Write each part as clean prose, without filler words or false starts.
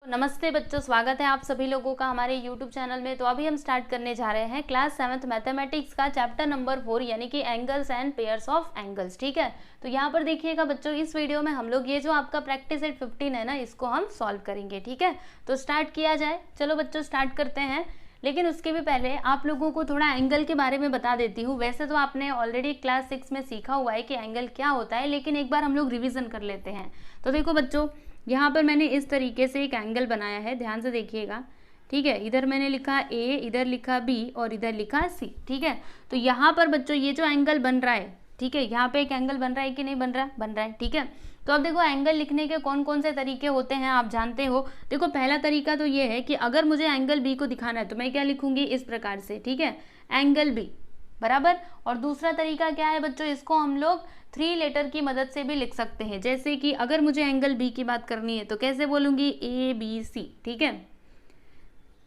नमस्ते बच्चों, स्वागत है आप सभी लोगों का हमारे YouTube चैनल में। तो अभी हम स्टार्ट करने जा रहे हैं क्लास 7th मैथमेटिक्स का चैप्टर नंबर 4 यानी कि angles and pairs of angles. ठीक है, तो यहाँ पर देखिएगा बच्चों, इस वीडियो में हम लोग ये जो आपका प्रैक्टिस सेट 15 है ना, इसको हम सॉल्व करेंगे। ठीक है, तो स्टार्ट किया जाए। चलो बच्चों स्टार्ट करते हैं, लेकिन उसके भी पहले आप लोगों को थोड़ा एंगल के बारे में बता देती हूँ। वैसे तो आपने ऑलरेडी क्लास 6 में सीखा हुआ है कि एंगल क्या होता है, लेकिन एक बार हम लोग रिविजन कर लेते हैं। तो देखो बच्चों, यहाँ पर मैंने इस तरीके से एक एंगल बनाया है, ध्यान से देखिएगा। ठीक है, इधर मैंने लिखा ए, इधर लिखा बी और इधर लिखा सी। ठीक है, तो यहाँ पर बच्चों ये जो एंगल बन रहा है, ठीक है, यहाँ पे एक एंगल बन रहा है कि नहीं बन रहा? बन रहा है। ठीक है, तो अब देखो एंगल लिखने के कौन कौन से तरीके होते हैं आप जानते हो। देखो पहला तरीका तो ये है कि अगर मुझे एंगल बी को दिखाना है तो मैं क्या लिखूंगी, इस प्रकार से। ठीक है, एंगल बी बराबर। और दूसरा तरीका क्या है बच्चों, इसको हम लोग 3 लेटर की मदद से भी लिख सकते हैं। जैसे कि अगर मुझे एंगल बी की बात करनी है तो कैसे बोलूंगी, ए बी सी। ठीक है,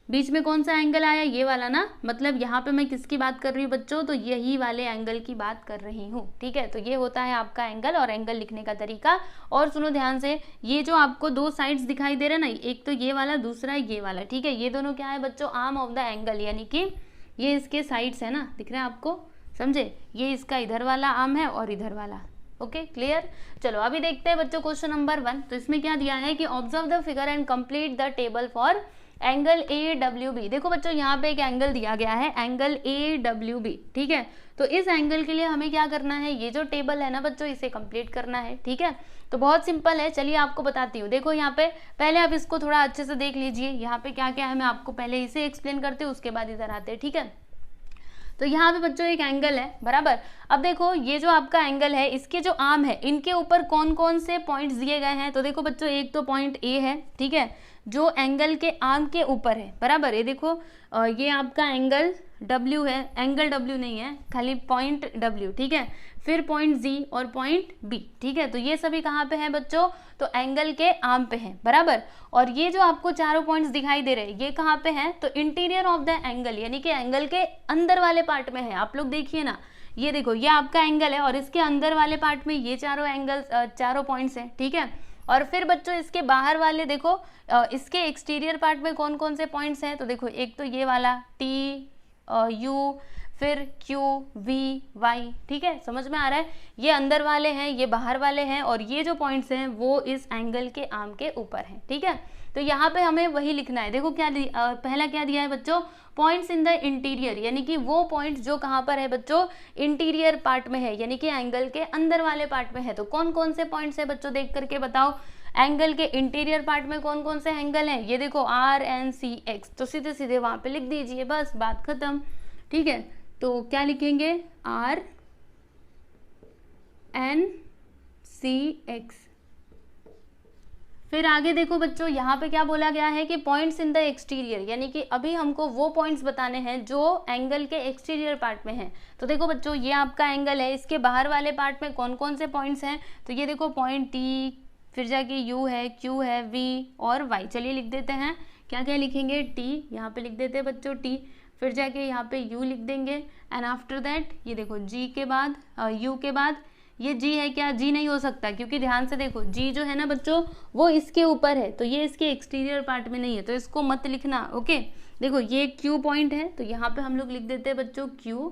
बीच में कौन सा एंगल आया, ये वाला ना, मतलब यहाँ पे मैं किसकी बात कर रही हूँ बच्चों, तो यही वाले एंगल की बात कर रही हूँ। ठीक है, तो ये होता है आपका एंगल और एंगल लिखने का तरीका। और सुनो ध्यान से, ये जो आपको 2 साइड्स दिखाई दे रहे हैं ना, एक तो ये वाला, दूसरा ये वाला। ठीक है, ये दोनों क्या है बच्चों, आर्म ऑफ द एंगल, यानी कि ये इसके साइड्स है ना, दिख रहा है आपको, समझे, ये इसका इधर वाला आर्म है और इधर वाला। Okay clear. चलो अभी देखते हैं बच्चों क्वेश्चन नंबर 1। तो इसमें क्या दिया है कि observe the figure and complete the table for angle A W B. देखो बच्चों यहाँ पे एक एंगल दिया गया है, एंगल ए डब्ल्यू बी। ठीक है, तो इस एंगल के लिए हमें क्या करना है, ये जो टेबल है ना बच्चों, इसे कंप्लीट करना है। ठीक है, तो बहुत सिंपल है, चलिए आपको बताती हूँ। देखो यहाँ पे पहले आप इसको थोड़ा अच्छे से देख लीजिए, यहाँ पे क्या क्या है, मैं आपको पहले इसे एक्सप्लेन करती हूँ, उसके बाद इधर आते हैं। ठीक है, तो यहाँ पे बच्चों एक एंगल है बराबर। अब देखो ये जो आपका एंगल है, इसके जो आर्म है, इनके ऊपर कौन कौन से पॉइंट्स दिए गए हैं। तो देखो बच्चों, एक तो पॉइंट ए है, ठीक है, जो एंगल के आर्म के ऊपर है बराबर। ये देखो ये आपका एंगल W है, एंगल W नहीं है, खाली पॉइंट W। ठीक है, फिर पॉइंट Z और पॉइंट B। ठीक है, तो ये सभी कहाँ पे हैं बच्चों, तो एंगल के आर्म पे हैं बराबर। और ये जो आपको चारों पॉइंट्स दिखाई दे रहे हैं, ये कहाँ पे हैं, तो इंटीरियर ऑफ द एंगल, यानी कि एंगल के अंदर वाले पार्ट में है। आप लोग देखिए ना, ये देखो ये आपका एंगल है और इसके अंदर वाले पार्ट में ये चारों एंगल चारों पॉइंट्स हैं। ठीक है, और फिर बच्चों इसके बाहर वाले देखो, इसके एक्सटीरियर पार्ट में कौन कौन से पॉइंट्स हैं। तो देखो एक तो ये वाला T U, फिर Q V Y। ठीक है, समझ में आ रहा है, ये अंदर वाले हैं, ये बाहर वाले हैं, और ये जो पॉइंट्स हैं वो इस एंगल के आर्म के ऊपर हैं। ठीक है, तो यहाँ पे हमें वही लिखना है। देखो क्या पहला क्या दिया है बच्चों, पॉइंट्स इन द इंटीरियर, यानी कि वो पॉइंट्स जो कहाँ पर है बच्चों, इंटीरियर पार्ट में है, यानी कि एंगल के अंदर वाले पार्ट में है। तो कौन कौन से पॉइंट्स है बच्चों, देख करके बताओ, एंगल के इंटीरियर पार्ट में कौन कौन से एंगल हैं, ये देखो R N C X। तो सीधे सीधे वहां पे लिख दीजिए, बस बात खत्म। ठीक है, तो क्या लिखेंगे, R N C X। फिर आगे देखो बच्चों, यहाँ पे क्या बोला गया है कि पॉइंट्स इन द एक्सटीरियर, यानी कि अभी हमको वो पॉइंट्स बताने हैं जो एंगल के एक्सटीरियर पार्ट में हैं। तो देखो बच्चों, ये आपका एंगल है, इसके बाहर वाले पार्ट में कौन कौन से पॉइंट्स हैं, तो ये देखो पॉइंट T, फिर जाके U है, Q है, V और Y। चलिए लिख देते हैं, क्या क्या लिखेंगे, T यहाँ पे लिख देते हैं बच्चों, T, फिर जाके यहाँ पे U लिख देंगे, एंड आफ्टर दैट ये देखो G के बाद U के बाद ये G है क्या, G नहीं हो सकता, क्योंकि ध्यान से देखो G जो है ना बच्चों, वो इसके ऊपर है, तो ये इसके एक्सटीरियर पार्ट में नहीं है, तो इसको मत लिखना। ओके, देखो ये Q पॉइंट है, तो यहाँ पे हम लोग लिख देते हैं बच्चों Q।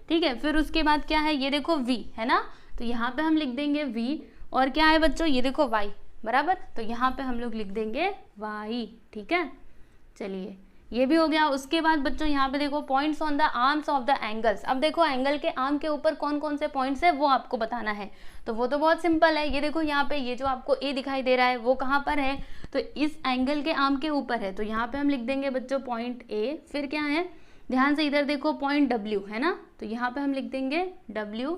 ठीक है, फिर उसके बाद क्या है, ये देखो V है ना, तो यहाँ पे हम लिख देंगे V। और क्या है बच्चों, ये देखो Y बराबर, तो यहाँ पे हम लोग लिख देंगे Y। ठीक है, चलिए ये भी हो गया। उसके बाद बच्चों यहाँ पे देखो points on the arms of the angles. अब देखो एंगल के आर्म के ऊपर कौन कौन से पॉइंट्स है वो आपको बताना है। तो वो तो बहुत सिंपल है, ये देखो यहाँ पे ये जो आपको A दिखाई दे रहा है वो कहाँ पर है, तो इस एंगल के आर्म के ऊपर है, तो यहाँ पे हम लिख देंगे बच्चों पॉइंट A। फिर क्या है, ध्यान से इधर देखो पॉइंट W है ना, तो यहाँ पे हम लिख देंगे W।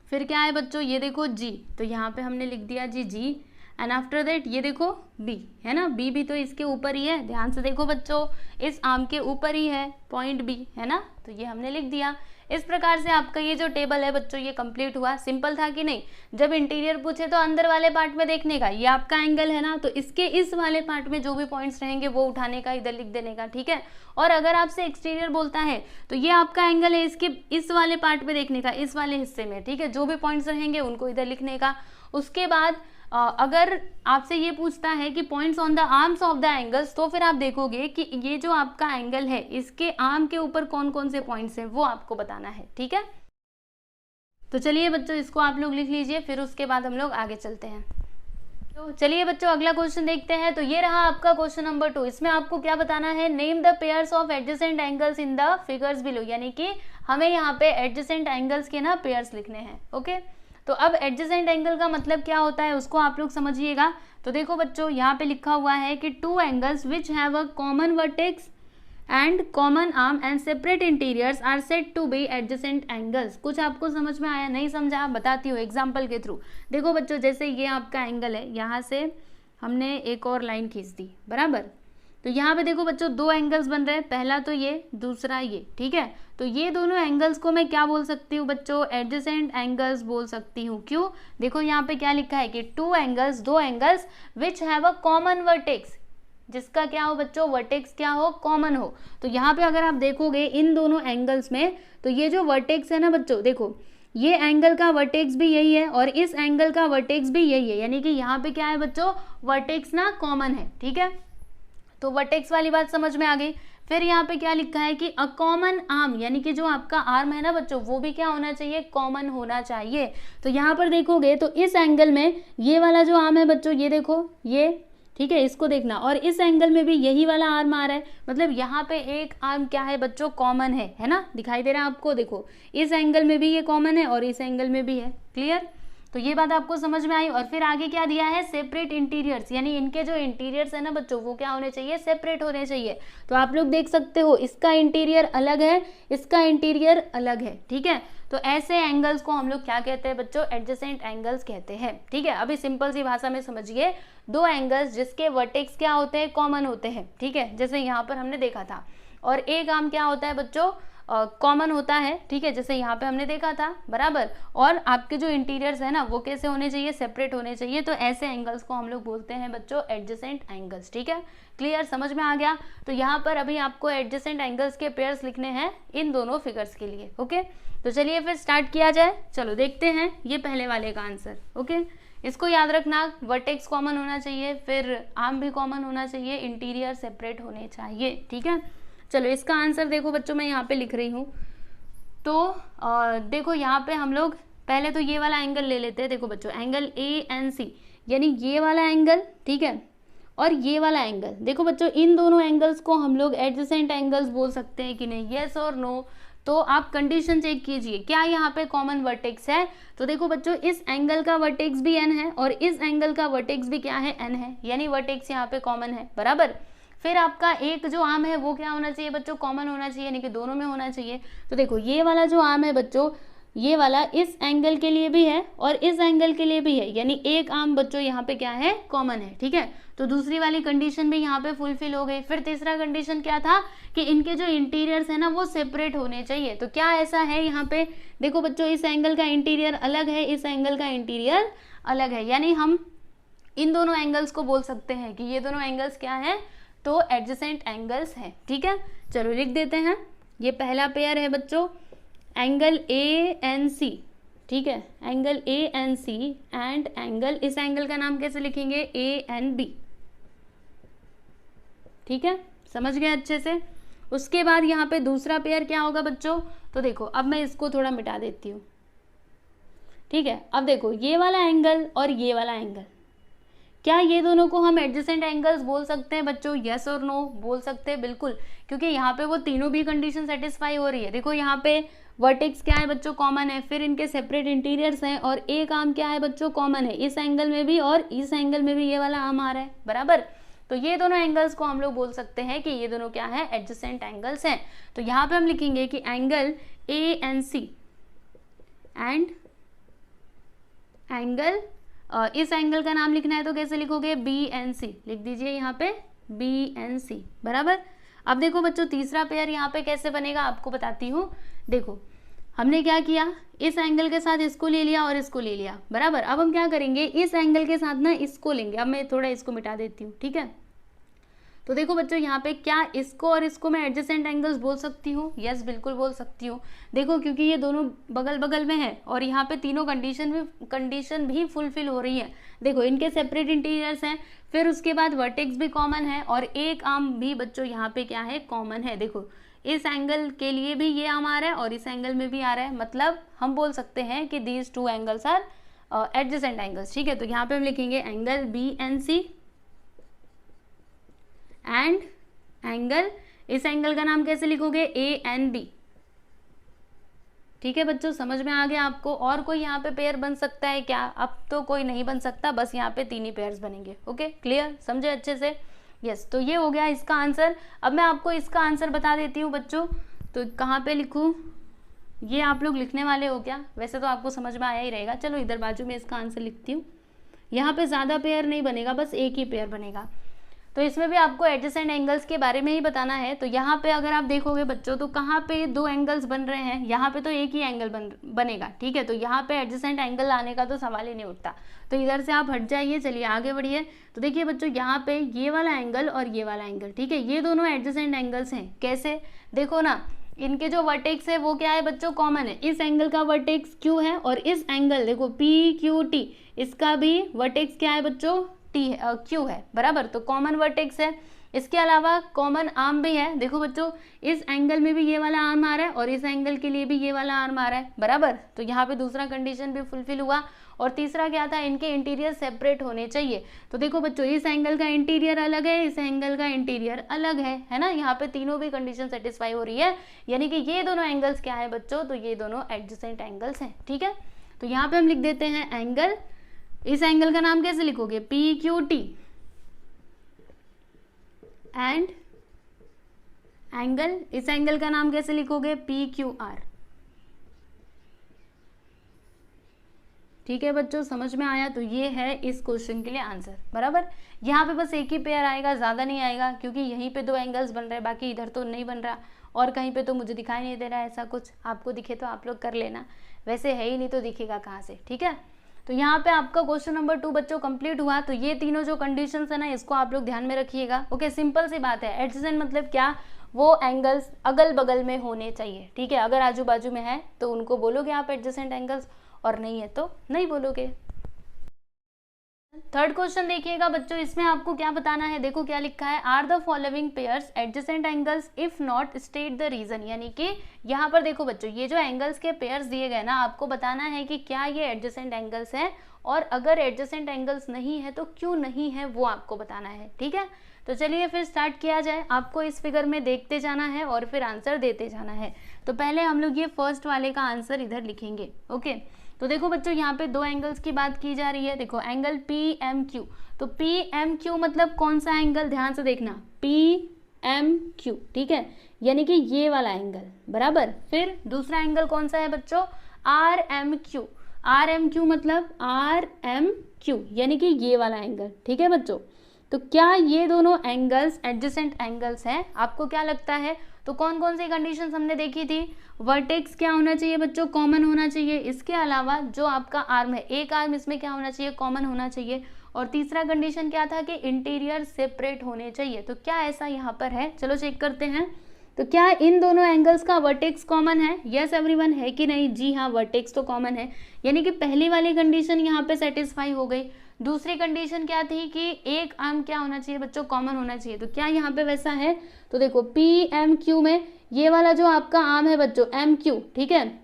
फिर क्या है बच्चों, ये देखो G, तो यहाँ पे हमने लिख दिया G। एंड आफ्टर दैट ये देखो B है ना, B भी तो इसके ऊपर ही है, ध्यान से देखो बच्चों, इस आर्म के ऊपर ही है पॉइंट B है ना, तो ये हमने लिख दिया। इस प्रकार से आपका ये जो टेबल है बच्चों ये कंप्लीट हुआ। सिंपल था कि नहीं? जब इंटीरियर पूछे तो अंदर वाले पार्ट में देखने का, ये आपका एंगल है ना, तो इसके इस वाले पार्ट में जो भी पॉइंट्स रहेंगे वो उठाने का, इधर लिख देने का, ठीक है। और अगर आपसे एक्सटीरियर बोलता है तो ये आपका एंगल है, इसके इस वाले पार्ट में देखने का, इस वाले हिस्से में, ठीक है। जो भी पॉइंट्स रहेंगे उनको इधर लिखने का। उसके बाद अगर आपसे ये पूछता है कि points on the arms of the angles, तो फिर आप देखोगे कि ये जो आपका एंगल है इसके आर्म के ऊपर कौन कौन से पॉइंट्स हैं वो आपको बताना है, ठीक है। तो चलिए बच्चों इसको आप लोग लिख लीजिए, फिर उसके बाद हम लोग आगे चलते हैं। तो चलिए बच्चों अगला क्वेश्चन देखते हैं। तो ये रहा आपका क्वेश्चन नंबर 2। इसमें आपको क्या बताना है? Name the pairs of adjacent angles in the figures below, यानी कि हमें यहाँ पे एडजेसेंट एंगल्स के ना पेयर्स लिखने हैं, ओके। तो अब एडजेसेंट एंगल का मतलब क्या होता है उसको आप लोग समझिएगा। तो देखो बच्चों यहाँ पे लिखा हुआ है कि two angles which have a common vertex and common arm and separate interiors are said to be adjacent angles. कुछ आपको समझ में आया? नहीं समझा? बताती हूँ एग्जाम्पल के थ्रू। देखो बच्चों जैसे ये आपका एंगल है, यहाँ से हमने एक और लाइन खींच दी, बराबर। तो यहाँ पे देखो बच्चों दो एंगल्स बन रहे हैं, पहला तो ये, दूसरा ये, ठीक है। तो ये दोनों एंगल्स को मैं क्या बोल सकती हूँ बच्चों? एडजेसेंट एंगल्स बोल सकती हूँ। क्यों? देखो यहाँ पे क्या लिखा है कि टू एंगल्स, दो angles which have a common vertex, जिसका क्या हो बच्चों? वर्टेक्स क्या हो? कॉमन हो। तो यहाँ पे अगर आप देखोगे इन दोनों एंगल्स में, तो ये जो वर्टेक्स है ना बच्चों, देखो ये एंगल का वर्टेक्स भी यही है और इस एंगल का वर्टेक्स भी यही है, यानी कि यहाँ पे क्या है बच्चों? वर्टेक्स ना कॉमन है, ठीक है। तो वर्टेक्स वाली बात समझ में आ गई। फिर यहाँ पे क्या लिखा है कि अ कॉमन आर्म, यानी कि जो आपका आर्म है ना बच्चों वो भी क्या होना चाहिए? कॉमन होना चाहिए। तो यहाँ पर देखोगे तो इस एंगल में ये वाला जो आर्म है बच्चों, ये देखो ये, ठीक है, इसको देखना, और इस एंगल में भी यही वाला आर्म आ रहा है, मतलब यहाँ पे एक आर्म क्या है बच्चों? कॉमन है ना? दिखाई दे रहा है आपको? देखो इस एंगल में भी ये कॉमन है और इस एंगल में भी है। क्लियर? तो ये बात आपको समझ में आई। और फिर आगे क्या दिया है? सेपरेट इंटीरियर्स, यानी इनके जो इंटीरियर्स है ना बच्चों वो क्या होने चाहिए? सेपरेट होने चाहिए। तो आप लोग देख सकते हो इसका इंटीरियर अलग है, इसका इंटीरियर अलग है, ठीक है। तो ऐसे एंगल्स को हम लोग क्या कहते हैं बच्चों? एडजेसेंट एंगल्स कहते हैं, ठीक है। अभी सिंपल सी भाषा में समझिए, दो एंगल्स जिसके वर्टेक्स क्या होते हैं? कॉमन होते हैं, ठीक है, जैसे यहाँ पर हमने देखा था। और एक आर्म क्या होता है बच्चों? कॉमन होता है, ठीक है, जैसे यहाँ पे हमने देखा था, बराबर। और आपके जो इंटीरियर्स है ना वो कैसे होने चाहिए? सेपरेट होने चाहिए। तो ऐसे एंगल्स को हम लोग बोलते हैं बच्चों एडजेसेंट एंगल्स, ठीक है। क्लियर? समझ में आ गया? तो यहाँ पर अभी आपको एडजेसेंट एंगल्स के पेयर्स लिखने हैं इन दोनों फिगर्स के लिए, ओके। तो चलिए फिर स्टार्ट किया जाए। चलो देखते हैं ये पहले वाले का आंसर, ओके। इसको याद रखना, वर्टेक्स कॉमन होना चाहिए, फिर आर्म भी कॉमन होना चाहिए, इंटीरियर सेपरेट होने चाहिए, ठीक है। चलो इसका आंसर देखो बच्चों, मैं यहाँ पे लिख रही हूँ। तो देखो यहाँ पे हम लोग पहले तो ये वाला एंगल ले लेते हैं। देखो बच्चों एंगल ANC, यानी ये वाला एंगल, ठीक है, और ये वाला एंगल। देखो बच्चों इन दोनों एंगल्स को हम लोग एडजेसेंट एंगल्स बोल सकते हैं कि नहीं? येस और नो? तो आप कंडीशन चेक कीजिए, क्या यहाँ पे कॉमन वर्टेक्स है? तो देखो बच्चों इस एंगल का वर्टेक्स भी n है और इस एंगल का वर्टेक्स भी क्या है? n है, यानी वर्टेक्स यहाँ पे कॉमन है, बराबर। फिर आपका एक जो आर्म है वो क्या होना चाहिए बच्चों? कॉमन होना चाहिए, यानी कि दोनों में होना चाहिए। तो देखो ये वाला जो आर्म है बच्चों, ये वाला इस एंगल के लिए भी है और इस एंगल के लिए भी है, यानी एक आर्म बच्चों यहाँ पे क्या है? कॉमन है, ठीक है। तो दूसरी वाली कंडीशन भी यहाँ पे फुलफिल हो गई। फिर तीसरा कंडीशन क्या था? कि इनके जो इंटीरियर्स है ना वो सेपरेट होने चाहिए। तो क्या ऐसा है यहाँ पे? देखो बच्चों इस एंगल का इंटीरियर अलग है, इस एंगल का इंटीरियर अलग है, यानी हम इन दोनों एंगल्स को बोल सकते हैं कि ये दोनों एंगल्स क्या है? तो एडजेसेंट एंगल्स हैं, ठीक है। चलो लिख देते हैं। ये पहला पेयर है बच्चों एंगल ANC, ठीक है, एंगल ANC एंड एंगल, इस एंगल का नाम कैसे लिखेंगे? ANB, ठीक है, समझ गए अच्छे से। उसके बाद यहाँ पे दूसरा पेयर क्या होगा बच्चों? तो देखो अब मैं इसको थोड़ा मिटा देती हूँ, ठीक है। अब देखो ये वाला एंगल और ये वाला एंगल, क्या ये दोनों को हम एडजेसेंट एंगल्स बोल सकते हैं बच्चों? यस और नो? बोल सकते हैं, बिल्कुल, क्योंकि यहाँ पे वो तीनों भी कंडीशन सेटिस्फाई हो रही है। देखो यहाँ पे वर्टेक्स क्या है बच्चों? कॉमन है, फिर इनके सेपरेट इंटीरियर्स हैं और एक आर्म क्या है बच्चों? कॉमन है, इस एंगल में भी और इस एंगल में भी ये वाला आर्म आ रहा है, बराबर। तो ये दोनों एंगल्स को हम लोग बोल सकते हैं कि ये दोनों क्या है? एडजेसेंट एंगल्स हैं। तो यहाँ पे हम लिखेंगे कि एंगल ANC एंड एंगल, इस एंगल का नाम लिखना है तो कैसे लिखोगे? BNC, लिख दीजिए यहाँ पे BNC, बराबर। अब देखो बच्चों तीसरा पेयर यहाँ पे कैसे बनेगा आपको बताती हूँ। देखो हमने क्या किया, इस एंगल के साथ इसको ले लिया और इसको ले लिया, बराबर। अब हम क्या करेंगे, इस एंगल के साथ ना इसको लेंगे। अब मैं थोड़ा इसको मिटा देती हूँ, ठीक है। तो देखो बच्चों, यहाँ पे क्या इसको और इसको मैं एडजेसेंट एंगल्स बोल सकती हूँ? यस, बिल्कुल बोल सकती हूँ। देखो, क्योंकि ये दोनों बगल बगल में है और यहाँ पे तीनों कंडीशन भी फुलफिल हो रही है। देखो, इनके सेपरेट इंटीरियर्स हैं, फिर उसके बाद वर्टेक्स भी कॉमन है और एक आर्म भी बच्चों यहाँ पे क्या है, कॉमन है। देखो, इस एंगल के लिए भी ये आर्म आ रहा है और इस एंगल में भी आ रहा है, मतलब हम बोल सकते हैं कि these two angles are adjacent angles, ठीक है। तो यहाँ पे हम लिखेंगे एंगल BNC एंड एंगल, इस एंगल का नाम कैसे लिखोगे, ANB, ठीक है बच्चों, समझ में आ गया आपको? और कोई यहाँ पे पेयर बन सकता है क्या? अब तो कोई नहीं बन सकता, बस यहाँ पे 3 ही पेयर्स बनेंगे। ओके, क्लियर, समझे अच्छे से? यस, तो ये हो गया इसका आंसर। अब मैं आपको इसका आंसर बता देती हूँ बच्चों। तो कहाँ पे लिखूँ, ये आप लोग लिखने वाले हो क्या? वैसे तो आपको समझ में आया ही रहेगा। चलो इधर बाजू में इसका आंसर लिखती हूँ। यहाँ पे ज़्यादा पेयर नहीं बनेगा, बस एक ही पेयर बनेगा। तो इसमें भी आपको एडजेसेंट एंगल्स के बारे में ही बताना है। तो यहाँ पे अगर आप देखोगे बच्चों, तो कहाँ पे 2 एंगल्स बन रहे हैं, यहाँ पे तो एक ही एंगल बनेगा, ठीक है। तो यहाँ पे एडजेसेंट एंगल आने का तो सवाल ही नहीं उठता। तो इधर से आप हट जाइए, चलिए आगे बढ़िए। तो देखिए बच्चों, यहाँ पे ये वाला एंगल और ये वाला एंगल, ठीक है, ये दोनों एडजेसेंट एंगल्स हैं। कैसे? देखो ना, इनके जो वर्टेक्स है वो क्या है बच्चों, कॉमन है। इस एंगल का वर्टेक्स Q है और इस एंगल देखो PQT, इसका भी वर्टेक्स क्या है बच्चों, Q है, बराबर। तो कॉमन वर्टेक्स है। इसके अलावा कॉमन आर्म भी है। देखो बच्चों, इस एंगल में भी ये वाला आर्म आ रहा है और इस एंगल के लिए भी ये वाला आर्म आ रहा है, बराबर। तो यहाँ पे दूसरा कंडीशन भी फुलफिल हुआ। और तीसरा क्या था, इनके इंटीरियर सेपरेट होने चाहिए। तो देखो बच्चों, इस एंगल का इंटीरियर अलग है, इस एंगल का इंटीरियर अलग है ना। यहाँ पे तीनों भी कंडीशन सेटिस्फाई हो रही है, यानी कि ये दोनों एंगल्स क्या है बच्चों, तो ये दोनों एडजेसेंट एंगल्स हैं, ठीक है। तो यहाँ पे हम लिख देते हैं एंगल, इस एंगल का नाम कैसे लिखोगे, PQT एंड एंगल, इस एंगल का नाम कैसे लिखोगे, PQR, ठीक है बच्चों, समझ में आया? तो ये है इस क्वेश्चन के लिए आंसर, बराबर। यहाँ पे बस एक ही पेयर आएगा, ज़्यादा नहीं आएगा, क्योंकि यहीं पे 2 एंगल्स बन रहे हैं, बाकी इधर तो नहीं बन रहा और कहीं पे तो मुझे दिखाई नहीं दे रहा है ऐसा कुछ। आपको दिखे तो आप लोग कर लेना, वैसे है ही नहीं तो दिखेगा कहाँ से, ठीक है। तो यहाँ पे आपका क्वेश्चन नंबर 2 बच्चों कंप्लीट हुआ। तो ये तीनों जो कंडीशंस है ना, इसको आप लोग ध्यान में रखिएगा। ओके, सिंपल सी बात है। एडजेसेंट मतलब क्या, वो एंगल्स अगल बगल में होने चाहिए, ठीक है। अगर आजू बाजू में है तो उनको बोलोगे आप एडजेसेंट एंगल्स, और नहीं है तो नहीं बोलोगे। थर्ड क्वेश्चन देखिएगा बच्चों, इसमें आपको क्या बताना है, देखो क्या लिखा है, are the following pairs adjacent angles if not state the reason. यानी कि यहाँ पर देखो बच्चों, ये जो एंगल्स के पेयर्स दिए गए ना, आपको बताना है कि क्या ये एडजेसेंट एंगल्स हैं, और अगर एडजेसेंट एंगल्स नहीं है तो क्यों नहीं है, वो आपको बताना है, ठीक है। तो चलिए फिर स्टार्ट किया जाए। आपको इस फिगर में देखते जाना है और फिर आंसर देते जाना है। तो पहले हम लोग ये फर्स्ट वाले का आंसर इधर लिखेंगे। ओके, तो देखो बच्चों, यहाँ पे 2 एंगल्स की बात की जा रही है। देखो एंगल PMQ, तो PMQ मतलब कौन सा एंगल, ध्यान से देखना, PMQ, ठीक है, यानी कि ये वाला एंगल, बराबर। फिर दूसरा एंगल कौन सा है बच्चों, RMQ, RMQ मतलब RMQ, यानी कि ये वाला एंगल, ठीक है बच्चों। तो क्या ये दोनों एंगल्स एडजेसेंट एंगल्स हैं? आपको क्या लगता है? तो कौन कौन सी कंडीशंस हमने देखी थी, वर्टेक्स क्या होना चाहिए बच्चों, कॉमन होना चाहिए। इसके अलावा जो आपका आर्म है, एक आर्म इसमें क्या होना चाहिए, कॉमन होना चाहिए। और तीसरा कंडीशन क्या था कि इंटीरियर सेपरेट होने चाहिए। तो क्या ऐसा यहाँ पर है, चलो चेक करते हैं। तो क्या इन दोनों एंगल्स का वर्टेक्स कॉमन है? यस एवरीवन, है कि नहीं? जी हाँ, वर्टेक्स तो कॉमन है, यानी कि पहली वाली कंडीशन यहाँ पे सेटिस्फाई हो गई। दूसरी कंडीशन क्या थी कि एक आर्म क्या होना चाहिए बच्चों, कॉमन होना चाहिए। तो क्या यहाँ पे वैसा है? तो देखो PMQ में ये वाला जो आपका आर्म है बच्चों MQ, ठीक है,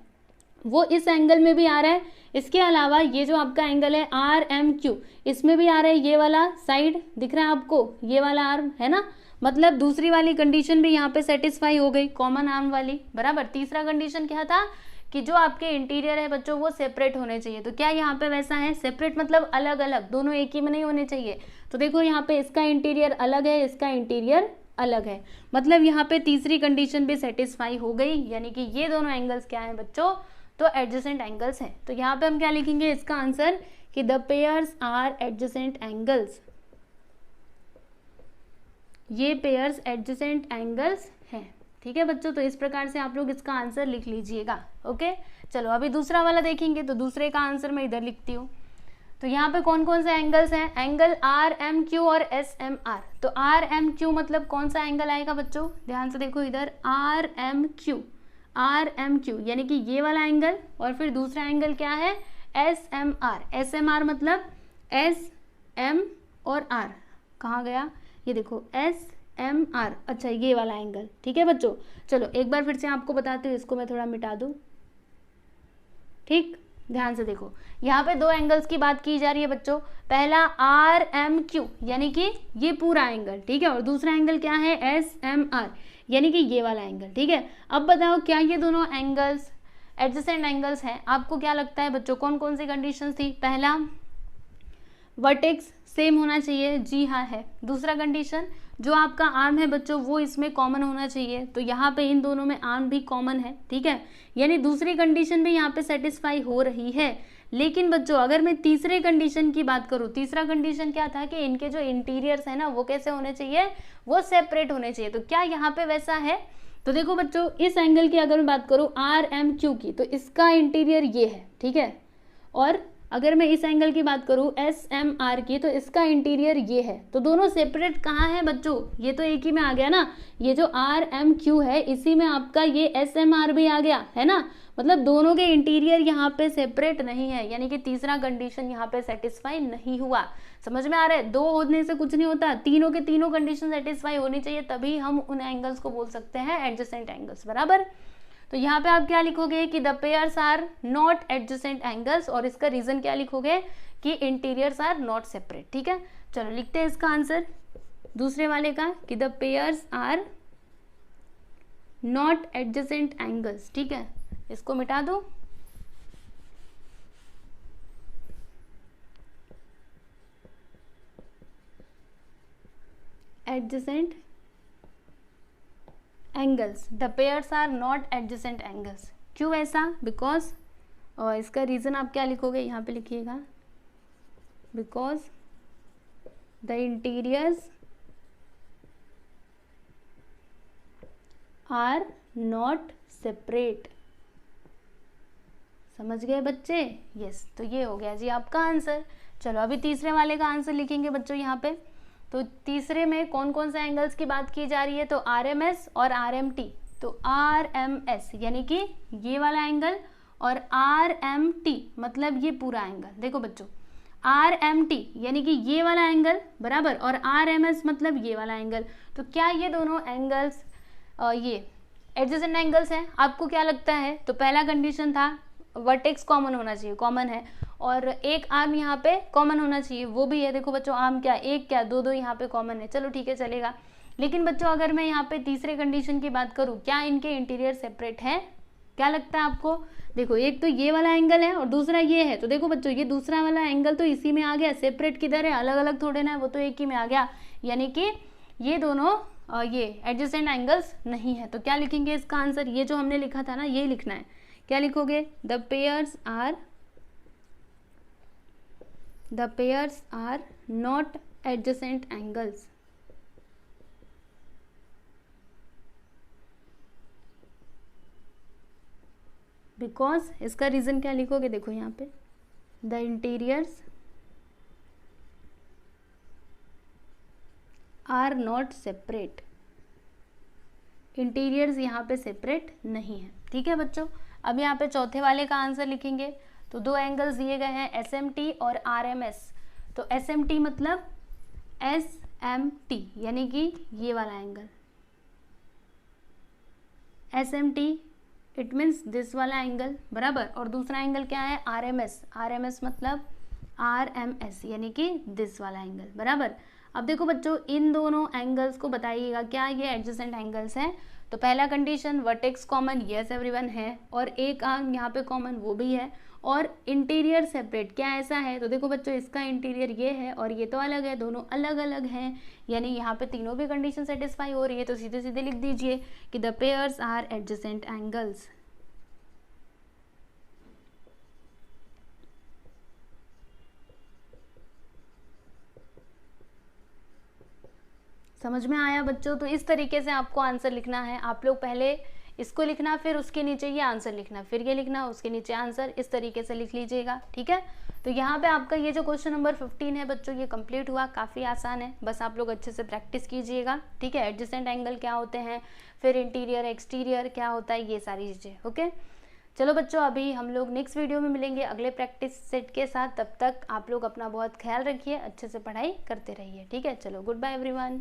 वो इस एंगल में भी आ रहा है। इसके अलावा ये जो आपका एंगल है RMQ, इसमें भी आ रहा है, ये वाला साइड दिख रहा है आपको, ये वाला आर्म है ना। मतलब दूसरी वाली कंडीशन भी यहाँ पे सेटिस्फाई हो गई, कॉमन आर्म वाली, बराबर। तीसरा कंडीशन क्या था कि जो आपके इंटीरियर है बच्चों वो सेपरेट होने चाहिए। तो क्या यहाँ पे वैसा है? सेपरेट मतलब अलग अलग, दोनों एक ही में नहीं होने चाहिए। तो देखो यहाँ पे इसका इंटीरियर अलग है, इसका इंटीरियर अलग है, मतलब यहाँ पे तीसरी कंडीशन भी सेटिस्फाई हो गई, यानी कि ये दोनों एंगल्स क्या हैं बच्चों, तो एडजेसेंट एंगल्स हैं। तो यहाँ पे हम क्या लिखेंगे इसका आंसर कि the pairs are adjacent angles, ये पेयर्स एडजेसेंट एंगल्स हैं, ठीक है बच्चों, तो इस प्रकार से आप लोग इसका आंसर लिख लीजिएगा। ओके, चलो अभी दूसरा वाला देखेंगे, तो दूसरे का आंसर मैं इधर लिखती हूँ। तो यहाँ पे कौन कौन से एंगल्स हैं, एंगल आर एम क्यू और एस एम आर। तो आर एम क्यू मतलब कौन सा एंगल आएगा बच्चों, ध्यान से देखो इधर, R M Q, R M Q यानी कि ये वाला एंगल, और फिर दूसरा एंगल क्या है, S M R. S M R मतलब एस एम और आर, कहाँ गया, ये देखो एस एम आर, अच्छा ये वाला एंगल। ठीक है बच्चों, चलो एक बार फिर से आपको बताती हूँ, इसको मैं थोड़ा मिटा दूँ। ठीक, ध्यान से देखो, यहाँ पे दो एंगल्स की बात की जा रही है बच्चों। पहला आर एम क्यू यानी कि ये पूरा एंगल, ठीक है, और दूसरा एंगल क्या है, एस एम आर यानी कि ये वाला एंगल। ठीक है, अब बताओ क्या ये दोनों एंगल्स एडजेसेंट एंगल्स हैं? आपको क्या लगता है बच्चों, कौन कौन सी कंडीशंस थी? पहला, वर्टेक्स सेम होना चाहिए, जी हाँ है। दूसरा कंडीशन, जो आपका आर्म है बच्चों वो इसमें कॉमन होना चाहिए, तो यहाँ पे इन दोनों में आर्म भी कॉमन है। ठीक है, यानी दूसरी कंडीशन भी यहाँ पे सेटिस्फाई हो रही है। लेकिन बच्चों अगर मैं तीसरे कंडीशन की बात करूँ, तीसरा कंडीशन क्या था कि इनके जो इंटीरियर्स है ना वो कैसे होने चाहिए, वो सेपरेट होने चाहिए। तो क्या यहाँ पे वैसा है? तो देखो बच्चों, इस एंगल की अगर मैं बात करूँ आर एम क्यू की, तो इसका इंटीरियर ये है, ठीक है, और अगर मैं इस एंगल की बात करूँ एस एम आर की, तो इसका इंटीरियर ये है। तो दोनों सेपरेट कहाँ है बच्चों, ये तो एक ही में आ गया ना, ये जो आर एम क्यू है इसी में आपका ये एस एम आर भी आ गया है ना, मतलब दोनों के इंटीरियर यहाँ पे सेपरेट नहीं है, यानी कि तीसरा कंडीशन यहाँ पे सेटिस्फाई नहीं हुआ। समझ में आ रहा है, दो होने से कुछ नहीं होता, तीनों के तीनों कंडीशन सेटिस्फाई होनी चाहिए, तभी हम उन एंगल्स को बोल सकते हैं एडजेसेंट एंगल्स, बराबर। तो यहाँ पे आप क्या लिखोगे कि the pairs are not adjacent angles, और इसका रीजन क्या लिखोगे कि इंटीरियर्स आर नॉट सेपरेट। ठीक है, चलो लिखते हैं इसका आंसर दूसरे वाले का कि the pairs are not adjacent angles. ठीक है, इसको मिटा दो, adjacent angles, the pairs are not adjacent angles. क्यों ऐसा? बिकॉज, और इसका रीजन आप क्या लिखोगे, यहाँ पे लिखिएगा, because the interiors are not separate. समझ गए बच्चे? यस, तो ये हो गया जी आपका आंसर। चलो अभी तीसरे वाले का आंसर लिखेंगे बच्चों यहाँ पे। तो तीसरे में कौन कौन से एंगल्स की बात की जा रही है, तो आर एम एस और आर एम टी। तो आर एम एस यानी कि ये वाला एंगल, और आर एम टी मतलब ये पूरा एंगल। देखो बच्चों, आर एम टी यानी कि ये वाला एंगल बराबर, और आर एम एस मतलब ये वाला एंगल। तो क्या ये दोनों एंगल्स ये एडजेसेंट एंगल्स हैं? आपको क्या लगता है? तो पहला कंडीशन था वर्टेक्स कॉमन होना चाहिए, कॉमन है, और एक आर्म यहाँ पे कॉमन होना चाहिए, वो भी है। देखो बच्चों, आर्म क्या, एक क्या, दो दो यहाँ पे कॉमन है, चलो ठीक है चलेगा। लेकिन बच्चों अगर मैं यहाँ पे तीसरे कंडीशन की बात करूँ, क्या इनके इंटीरियर सेपरेट है? क्या लगता है आपको? देखो, एक तो ये वाला एंगल है और दूसरा ये है, तो देखो बच्चों ये दूसरा वाला एंगल तो इसी में आ गया, सेपरेट किधर है, अलग अलग थोड़े ना है, वो तो एक ही में आ गया, यानी कि ये दोनों ये एडजेसेंट एंगल्स नहीं है। तो क्या लिखेंगे इसका आंसर, ये जो हमने लिखा था ना ये लिखना है। क्या लिखोगे? The pairs are not adjacent angles. Because, इसका रीजन क्या लिखोगे, देखो यहाँ पे, the interiors are not separate. Interiors यहाँ पे सेपरेट नहीं है। ठीक है बच्चों, अब यहाँ पे चौथे वाले का आंसर लिखेंगे। तो दो एंगल्स दिए गए हैं, एस एम टी और आर एम एस। तो एस एम टी मतलब एस एम टी यानी कि ये वाला angle, S M T it means this वाला एंगल बराबर, और दूसरा एंगल क्या है, R M S. R M S मतलब आर एम एस यानी कि दिस वाला एंगल बराबर। अब देखो बच्चों, इन दोनों एंगल्स को बताइएगा क्या ये एडजेसेंट एंगल्स हैं। तो पहला condition vertex common, yes everyone है, और एक आर्म यहाँ पे कॉमन, वो भी है, और इंटीरियर सेपरेट, क्या ऐसा है? तो देखो बच्चों, इसका इंटीरियर ये है और ये तो अलग है, दोनों अलग अलग हैं, यानी यहाँ पे तीनों भी कंडीशन सेटिस्फाई हो रही है। तो सीधे सीधे लिख दीजिए कि the pairs are adjacent angles. समझ में आया बच्चों? तो इस तरीके से आपको आंसर लिखना है। आप लोग पहले इसको लिखना, फिर उसके नीचे ये आंसर लिखना, फिर ये लिखना, उसके नीचे आंसर, इस तरीके से लिख लीजिएगा, ठीक है। तो यहाँ पे आपका ये जो क्वेश्चन नंबर 15 है बच्चों, ये कंप्लीट हुआ। काफ़ी आसान है, बस आप लोग अच्छे से प्रैक्टिस कीजिएगा, ठीक है। एडजेसेंट एंगल क्या होते हैं, फिर इंटीरियर एक्सटीरियर क्या होता है, ये सारी चीज़ें, ओके। चलो बच्चों, अभी हम लोग नेक्स्ट वीडियो में मिलेंगे अगले प्रैक्टिस सेट के साथ। तब तक आप लोग अपना बहुत ख्याल रखिए, अच्छे से पढ़ाई करते रहिए, ठीक है। चलो, गुड बाय एवरीवन।